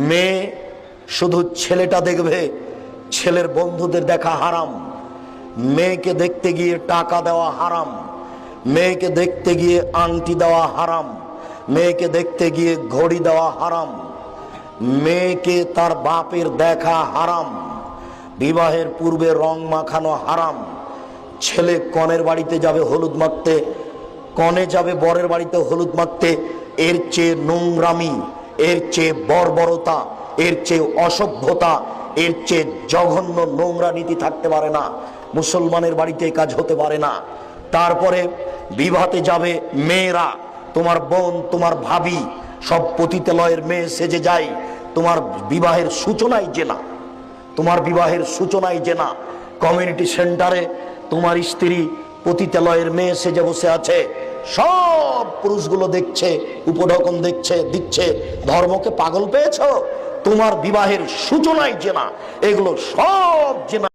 মেয়ে শুধু ছেলেটা দেখবে, ছেলের বন্ধুদের দেখা হারাম। মেয়েকে দেখতে গিয়ে টাকা দেওয়া হারাম, মেয়েকে দেখতে গিয়ে আংটি দেওয়া হারাম, মেয়েকে দেখতে গিয়ে ঘড়ি দেওয়া হারাম, মেয়েকে তার বাপের দেখা হারাম, বিবাহের পূর্বে রং মাখানো হারাম। ছেলে কনের বাড়িতে যাবে হলুদ মাখতে, কনে যাবে বরের বাড়িতে হলুদ মাখতে। এর চেয়ে নোংরামি, এর চেয়ে বর্বরতা, এর চেয়ে অসভ্যতা, এর চেয়ে জঘন্য নোংরা নীতি থাকতে পারে না। মুসলমানের বাড়িতে এই কাজ হতে পারে না। তারপরে বিবাহতে যাবে মেয়েরা, তোমার বোন, তোমার ভাবি, সব পতিতালয়ের মেয়ে সেজে যায়। তোমার বিবাহের সূচনাই জেনা, তোমার বিবাহের সূচনাই জেনা। কমিউনিটি সেন্টারে তোমার স্ত্রী পতিতালয়ের মেয়ে সেজে বসে আছে, সব পুরুষগুলো দেখছে, উপঢকন দেখছে, দিচ্ছে। ধর্মকে পাগল পেয়েছো? তোমার বিবাহের সূচনাই জেনা, এগুলো সব জেনা।